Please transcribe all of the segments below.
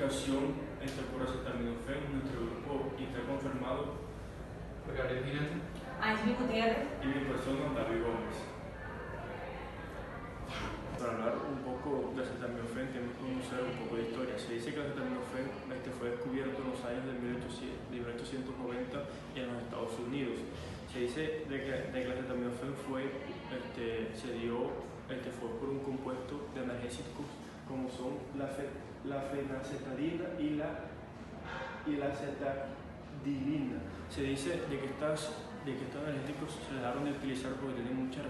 medicación por acetaminofén, nuestro grupo y está confirmado por Gabriel Girente, Ángel Gutiérrez y mi persona, David Gómez. Para hablar un poco de acetaminofén, tenemos que conocer un poco de historia. Se dice que el acetaminofén fue descubierto en los años de 1890 en los Estados Unidos. Se dice de que el acetaminofén fue por un compuesto de analgésicos como son la fenacetalina y la acetadilina. Se dice de que estos analgésicos se dejaron de utilizar porque tienen muchas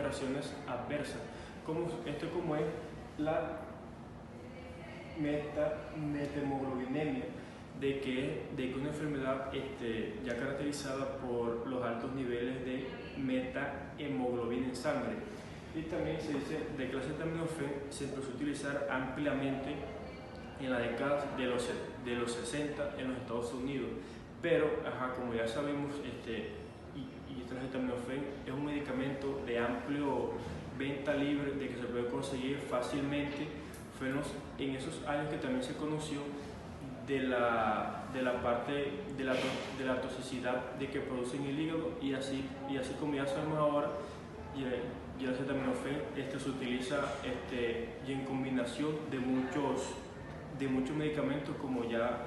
reacciones adversas, como es la metamoglobinemia, de que es una enfermedad ya caracterizada por los altos niveles de metahemoglobina en sangre. Y también se dice de que el acetaminofén se empezó a utilizar ampliamente en la década de los 60 en los Estados Unidos, pero como ya sabemos, el acetaminofén es un medicamento de amplio venta libre, de que se puede conseguir fácilmente. Fue en esos años que también se conoció de la parte de la toxicidad de que produce en el hígado, y así como ya sabemos ahora, y el acetaminofén se utiliza y en combinación de muchos medicamentos, como ya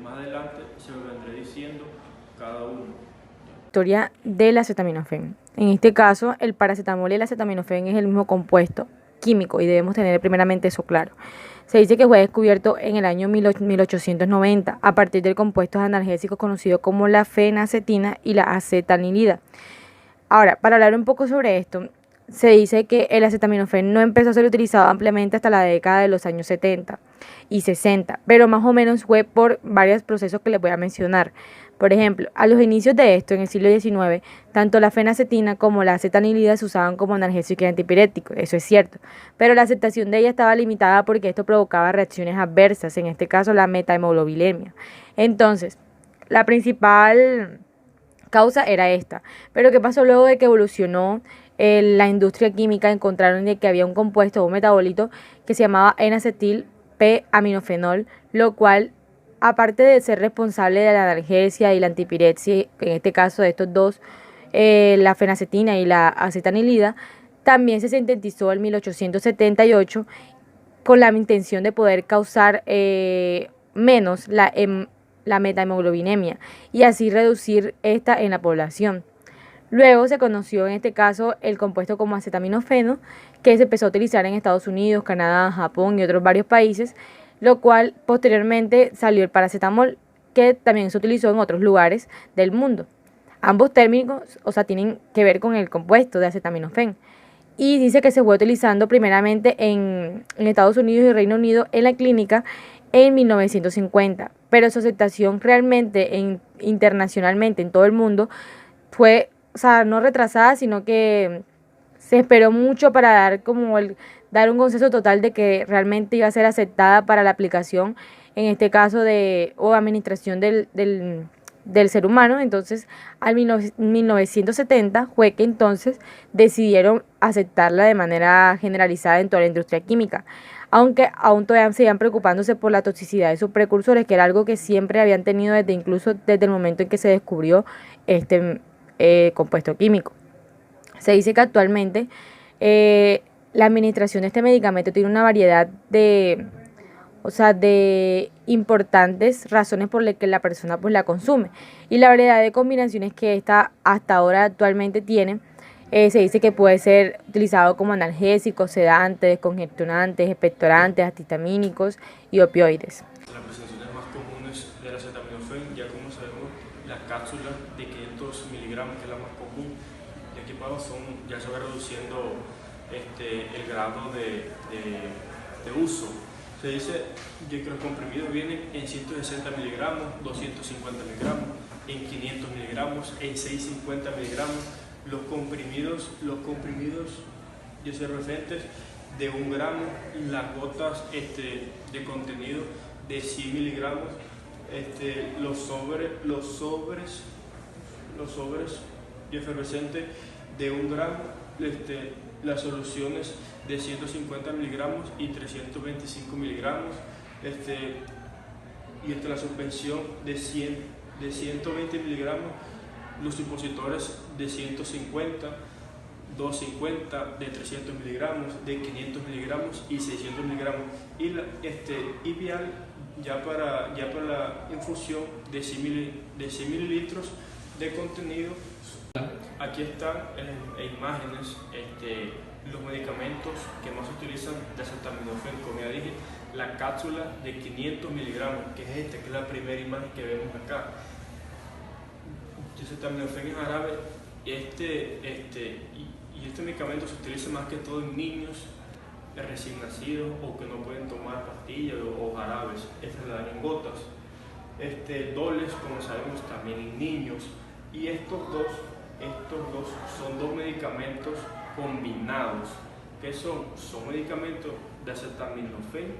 más adelante se lo vendré diciendo cada uno. Historia del acetaminofén. En este caso, el paracetamol y el acetaminofén es el mismo compuesto químico y debemos tener primeramente eso claro. Se dice que fue descubierto en el año 1890 a partir del compuestos analgésicos conocidos como la fenacetina y la acetanilida. Ahora, para hablar un poco sobre esto, se dice que el acetaminofén no empezó a ser utilizado ampliamente hasta la década de los años 70 y 60, pero más o menos fue por varios procesos que les voy a mencionar. Por ejemplo, a los inicios de esto, en el siglo XIX, tanto la fenacetina como la acetanilida se usaban como analgésico y antipirético, eso es cierto, pero la aceptación de ella estaba limitada porque esto provocaba reacciones adversas, en este caso la metahemoglobinemia. Entonces, la principal causa era esta, pero ¿qué pasó luego de que evolucionó la industria química? Encontraron de que había un compuesto o un metabolito que se llamaba N-acetil P-aminofenol, lo cual, aparte de ser responsable de la analgesia y la antipirexia, en este caso de estos dos, la fenacetina y la acetanilida, también se sintetizó en 1878 con la intención de poder causar menos la metahemoglobinemia y así reducir esta en la población. Luego se conoció en este caso el compuesto como acetaminofeno, que se empezó a utilizar en Estados Unidos, Canadá, Japón y otros varios países, lo cual posteriormente salió el paracetamol, que también se utilizó en otros lugares del mundo. Ambos términos, tienen que ver con el compuesto de acetaminofén. Y dice que se fue utilizando primeramente en Estados Unidos y Reino Unido en la clínica en 1950, pero su aceptación realmente internacionalmente en todo el mundo fue, no retrasada, sino que se esperó mucho para dar un consenso total de que realmente iba a ser aceptada para la aplicación, en este caso o administración del ser humano. Entonces, al 1970 fue que entonces decidieron aceptarla de manera generalizada en toda la industria química, aunque aún todavía seguían preocupándose por la toxicidad de sus precursores, que era algo que siempre habían tenido incluso desde el momento en que se descubrió este compuesto químico. Se dice que actualmente la administración de este medicamento tiene una variedad de importantes razones por las que la persona la consume, y la variedad de combinaciones que esta hasta ahora actualmente tiene. Se dice que puede ser utilizado como analgésico, sedante, descongestionantes, expectorantes, antihistamínicos y opioides. Las presentaciones más comunes del acetaminofén, ya como sabemos, las cápsulas de 500 miligramos, que es la más común, ya que ya se va reduciendo el grado de uso. Se dice que los comprimidos vienen en 160 miligramos, 250 miligramos, en 500 miligramos, en 650 miligramos. Los comprimidos ya se referentes de 1 gramo, las gotas de contenido de 100 miligramos, los sobres y efervescentes de 1 gramo, las soluciones de 150 miligramos y 325 miligramos, y la suspensión de 120 miligramos, los supositores de 150, 250, de 300 miligramos, de 500 miligramos y 600 miligramos, y vial ya para la infusión de 100 mililitros de contenido. Aquí están en imágenes los medicamentos que más se utilizan de acetaminofén. Como ya dije, la cápsula de 500 miligramos, que es que es la primera imagen que vemos acá. El acetaminofén en jarabe, y este medicamento se utiliza más que todo en niños recién nacidos o que no pueden tomar pastillas o jarabes. Estas le dan en gotas. Doles, como sabemos, también en niños. Y estos dos son dos medicamentos combinados. ¿Qué son? Son medicamentos de acetaminofén.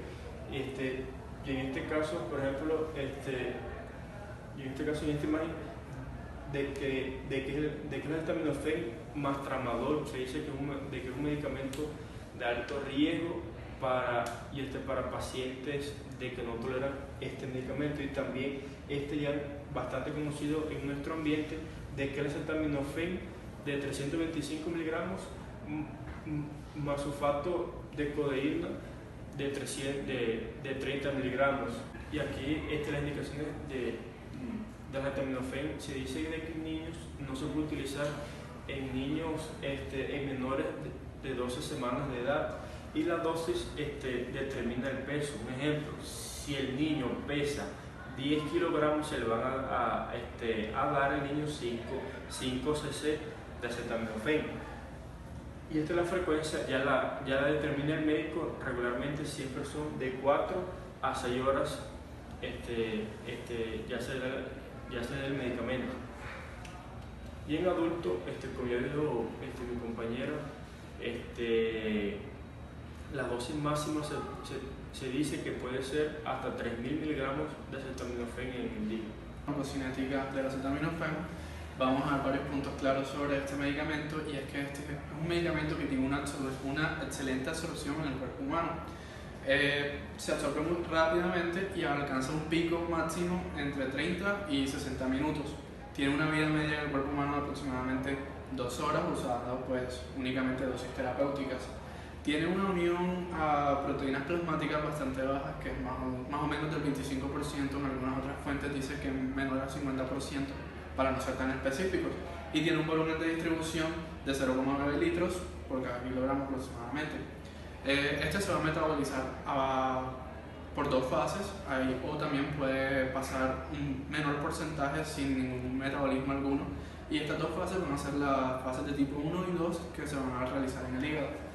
Y en este caso, por ejemplo, en esta imagen, de que el acetaminofén más tramadol, se dice que es un medicamento de alto riesgo para pacientes de que no toleran este medicamento, y también ya bastante conocido en nuestro ambiente, de que el acetaminofén de 325 miligramos más sulfato de codeína de 30 miligramos. Y aquí las indicaciones del acetaminofén, se dice de que en niños no se puede utilizar en niños en menores de 12 semanas de edad, y la dosis determina el peso. Un ejemplo, si el niño pesa 10 kilogramos, se le van a dar al niño 5 cc de acetaminofén. Y la frecuencia ya la determina el médico. Regularmente siempre son de 4 a 6 horas ya se da el medicamento. Y en adulto, como ya dijo mi compañero, la dosis máxima se dice que puede ser hasta 3.000 miligramos de acetaminofén en el día. Farmacocinética del acetaminofén, vamos a dar varios puntos claros sobre este medicamento, y es que este es un medicamento que tiene una excelente absorción en el cuerpo humano. Se absorbe muy rápidamente y alcanza un pico máximo entre 30 y 60 minutos. Tiene una vida media en el cuerpo humano de aproximadamente 2 horas, usando pues únicamente dosis terapéuticas. Tiene una unión a proteínas plasmáticas bastante bajas, que es más o menos del 25%, en algunas otras fuentes dice que es menor al 50%, para no ser tan específicos. Y tiene un volumen de distribución de 0,9 litros por cada kilogramo aproximadamente. Este se va a metabolizar por 2 fases, o también puede pasar un menor porcentaje sin ningún metabolismo alguno. Y estas 2 fases van a ser las fases de tipo 1 y 2, que se van a realizar en el hígado.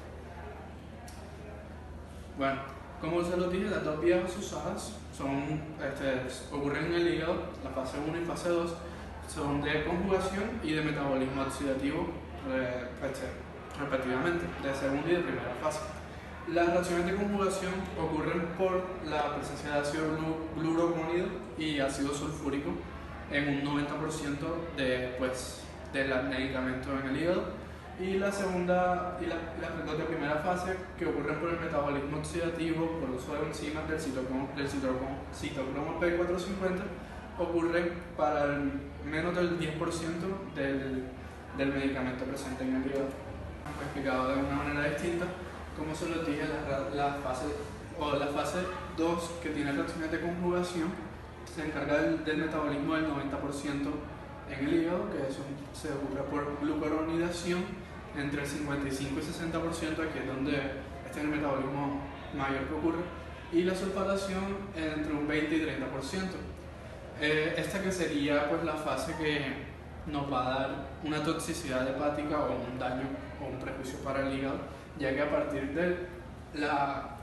Bueno, como se los dije, las 2 vías usadas ocurren en el hígado. La fase 1 y fase 2 son de conjugación y de metabolismo oxidativo, respectivamente, de segunda y de primera fase. Las reacciones de conjugación ocurren por la presencia de ácido glucurónido y ácido sulfúrico en un 90% del medicamento en el hígado. Y la segunda y las dos de primera fase, que ocurren por el metabolismo oxidativo por uso de enzimas del citocromo P450, ocurren para menos del 10% del medicamento presente en el hígado. Explicado de una manera distinta, como se los dije, la fase 2, que tiene reacciones de conjugación, se encarga del metabolismo del 90% en el hígado, que eso se ocurre por glucuronidación entre el 55 y 60%, aquí es donde este es el metabolismo mayor que ocurre, y la sulfatación entre un 20 y 30%. Esta que sería pues la fase que nos va a dar una toxicidad hepática o un daño o un perjuicio para el hígado, ya que a partir de la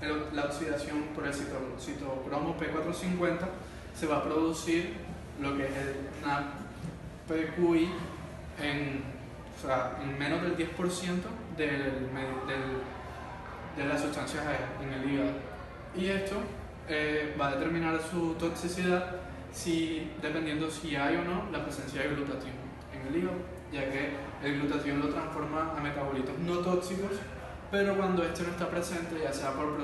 oxidación por el citocromo P450 se va a producir lo que es el PQI en menos del 10% de las sustancias en el hígado. Y esto va a determinar su toxicidad dependiendo si hay o no la presencia de glutatión en el hígado, ya que el glutatión lo transforma a metabolitos no tóxicos pero cuando este no está presente, ya sea por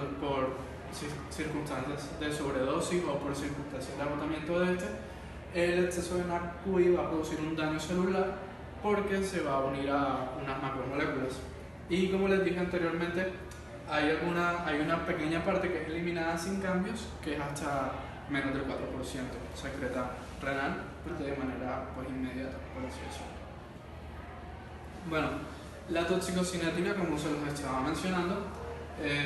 circunstancias de sobredosis o por circunstancias de agotamiento de este, el exceso de NACQI va a producir un daño celular porque se va a unir a unas macromoléculas. Y como les dije anteriormente, hay una pequeña parte que es eliminada sin cambios, que es hasta menos del 4%, secreta renal de manera pues, inmediata, por así decirlo. Bueno, la toxicocinética, como se los estaba mencionando,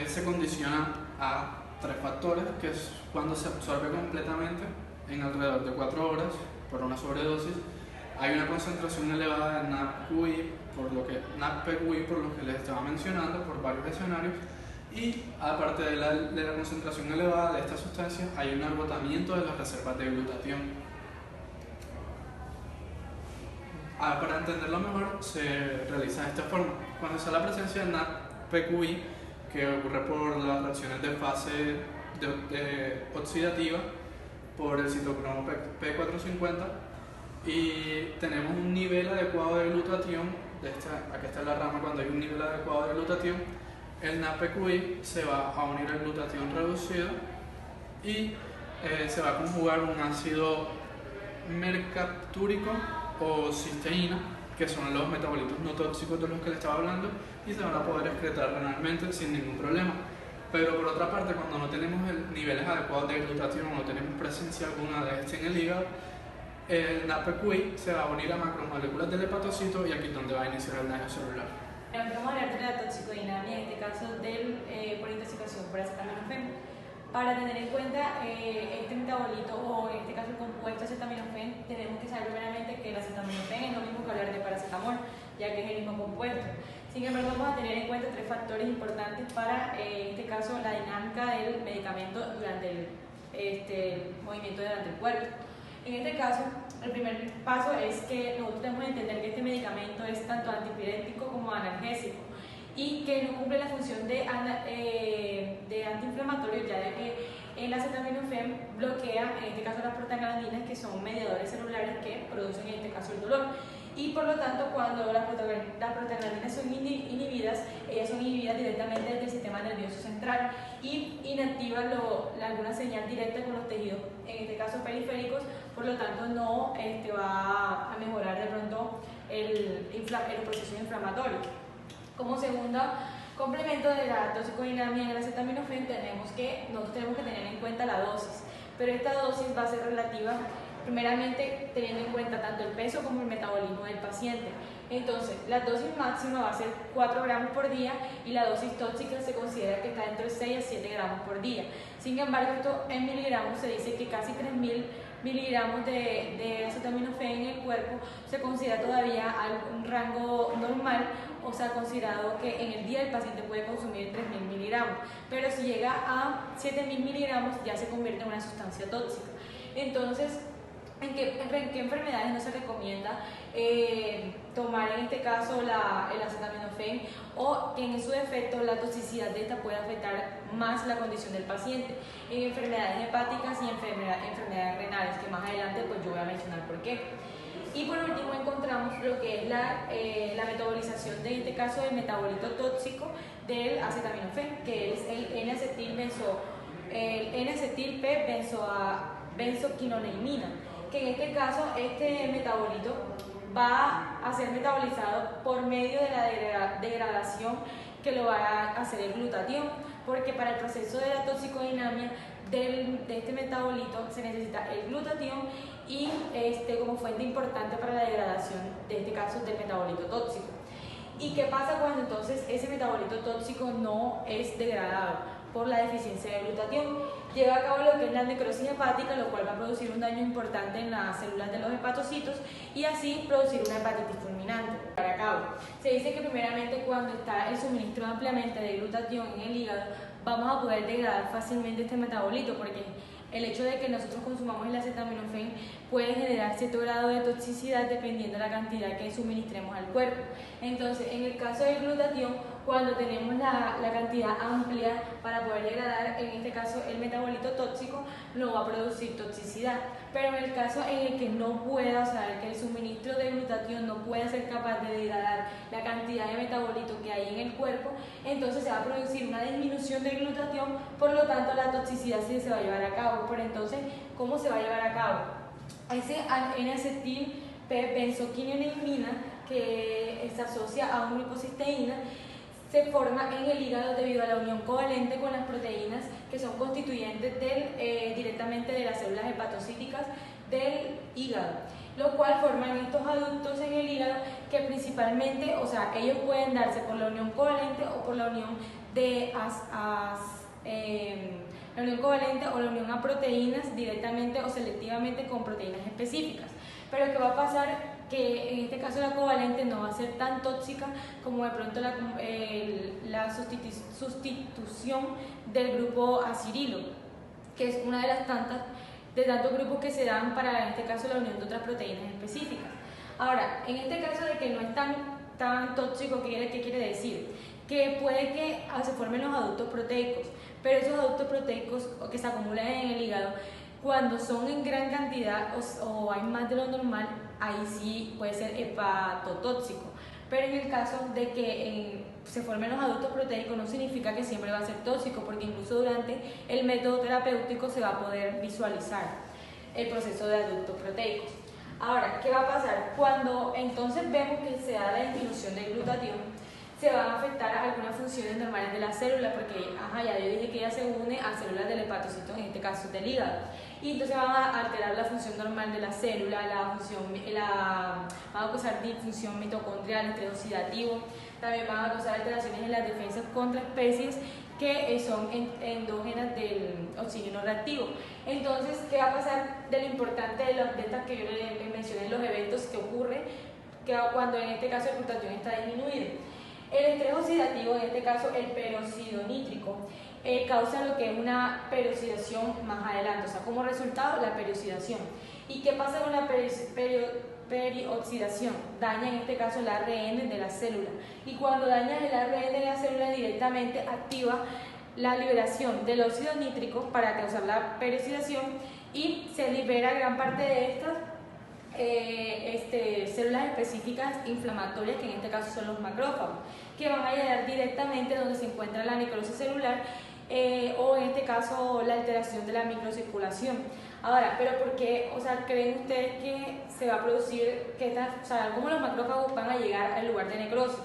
se condiciona a 3 factores, que es cuando se absorbe completamente en alrededor de 4 horas por una sobredosis. Hay una concentración elevada de NACQI, NACPQI, por lo que les estaba mencionando, por varios escenarios. Y aparte de la concentración elevada de estas sustancias, hay un agotamiento de las reservas de glutatión. Para entenderlo mejor, se realiza de esta forma. Cuando está la presencia de NACPQI, que ocurre por las reacciones de fase oxidativa por el citocromo P450, y tenemos un nivel adecuado de glutatión, aquí está la rama, cuando hay un nivel adecuado de glutatión, el NAPQI se va a unir al glutatión reducido y se va a conjugar un ácido mercaptúrico o cisteína, que son los metabolitos no tóxicos de los que les estaba hablando, y se van a poder excretar renalmente sin ningún problema. Pero por otra parte, cuando no tenemos niveles adecuados de glutatión o no tenemos presencia alguna de este en el hígado, el NAPQI se va a unir a macromoléculas del hepatocito y aquí es donde va a iniciar el daño celular. Vamos a hablar de la toxicodinamia, en este caso por intoxicación por acetaminofén. Para tener en cuenta este metabolito o en este caso el compuesto acetaminofén, tenemos que saber primeramente que el acetaminofén es lo mismo que hablar de paracetamol, ya que es el mismo compuesto. Sin embargo, vamos a tener en cuenta 3 factores importantes para, en este caso, la dinámica del medicamento durante el movimiento durante el cuerpo. En este caso, el primer paso es que nosotros tenemos que entender que este medicamento es tanto antipirético como analgésico y que no cumple la función de antiinflamatorio, ya de que el acetaminofén bloquea, en este caso, las prostaglandinas, que son mediadores celulares que producen, en este caso, el dolor. Y por lo tanto, cuando las prostaglandinas son inhibidas, ellas son inhibidas directamente desde el sistema nervioso central y inactivan alguna señal directa con los tejidos, en este caso periféricos, por lo tanto no va a mejorar de pronto los procesos inflamatorios. Como segunda complemento de la toxicodinamia en el acetaminofén, nosotros tenemos que tener en cuenta la dosis, pero esta dosis va a ser relativa primeramente teniendo en cuenta tanto el peso como el metabolismo del paciente. Entonces, la dosis máxima va a ser 4 gramos por día y la dosis tóxica se considera que está entre 6 a 7 gramos por día. Sin embargo, esto en miligramos se dice que casi 3.000 miligramos de acetaminofén en el cuerpo se considera todavía un rango normal, o sea, considerado que en el día el paciente puede consumir 3.000 miligramos, pero si llega a 7.000 miligramos ya se convierte en una sustancia tóxica. Entonces, ¿en qué enfermedades no se recomienda tomar en este caso el acetaminofén, o que en su defecto la toxicidad de esta puede afectar más la condición del paciente? En enfermedades hepáticas y enfermedades renales, que más adelante pues yo voy a mencionar por qué. Y por último encontramos lo que es la metabolización de, en este caso, del metabolito tóxico del acetaminofén, que es el N-acetil-P-benzoquinoneimina, que en este caso este metabolito va a ser metabolizado por medio de la degradación que lo va a hacer el glutatión, porque para el proceso de la toxicodinamia de este metabolito se necesita el glutatión y como fuente importante para la degradación, de este caso, del metabolito tóxico. ¿Y qué pasa cuando entonces ese metabolito tóxico no es degradado por la deficiencia de glutatión? Lleva a cabo lo que es la necrosis hepática, lo cual va a producir un daño importante en las células de los hepatocitos y así producir una hepatitis fulminante. Para cabo, se dice que primeramente cuando está el suministro ampliamente de glutatión en el hígado, vamos a poder degradar fácilmente este metabolito, porque el hecho de que nosotros consumamos el acetaminofén puede generar cierto grado de toxicidad dependiendo de la cantidad que suministremos al cuerpo. Entonces, en el caso del glutatión, cuando tenemos la cantidad amplia para poder degradar, en este caso el metabolito tóxico, no va a producir toxicidad. Pero en el caso en el que no pueda, o sea, que el suministro de glutatión no pueda ser capaz de degradar la cantidad de metabolito que hay en el cuerpo, entonces se va a producir una disminución de glutatión, por lo tanto la toxicidad sí se va a llevar a cabo. Pero entonces, ¿cómo se va a llevar a cabo? Ese N-acetil benzoquinioneimina, que se asocia a un glucosisteína, se forma en el hígado debido a la unión covalente con las proteínas que son constituyentes directamente de las células hepatocíticas del hígado, lo cual forman estos aductos en el hígado que principalmente, o sea, ellos pueden darse por la unión covalente o por la unión la unión covalente o la unión a proteínas directamente o selectivamente con proteínas específicas. Pero ¿qué va a pasar? Que en este caso la covalente no va a ser tan tóxica como de pronto la sustitución del grupo acirilo, que es una de las tantos grupos que se dan para, en este caso, la unión de otras proteínas específicas. Ahora, en este caso de que no es tan tóxico, ¿qué quiere decir? Que puede que se formen los aductos proteicos, pero esos aductos proteicos que se acumulan en el hígado, cuando son en gran cantidad o hay más de lo normal, ahí sí puede ser hepatotóxico. Pero en el caso de que se formen los aductos proteicos, no significa que siempre va a ser tóxico, porque incluso durante el método terapéutico se va a poder visualizar el proceso de aductos proteicos. Ahora, ¿qué va a pasar? Cuando entonces vemos que se da la disminución del glutatión, se van a afectar algunas funciones normales de la célula, porque ya yo dije que ella se une a células del hepatocito, en este caso del hígado, y entonces van a alterar la función normal de la célula, van a causar disfunción mitocondrial, estrés oxidativo, también van a causar alteraciones en las defensas contra especies que son endógenas del oxígeno reactivo. Entonces, ¿qué va a pasar de lo importante de estas que yo les mencioné, los eventos que ocurren cuando en este caso el glutatión está disminuido? El estrés oxidativo, en este caso el peróxido nítrico, causa lo que es una peroxidación más adelante, o sea, como resultado la peroxidación. ¿Y qué pasa con la perioxidación? Daña en este caso el ARN de la célula, y cuando daña el ARN de la célula directamente activa la liberación del óxido nítrico para causar la peroxidación, y se libera gran parte de estas células específicas inflamatorias, que en este caso son los macrófagos, que van a llegar directamente donde se encuentra la necrosis celular o en este caso la alteración de la microcirculación. Ahora, ¿pero por qué? O sea, ¿creen ustedes que se va a producir, cómo los macrófagos van a llegar al lugar de necrosis?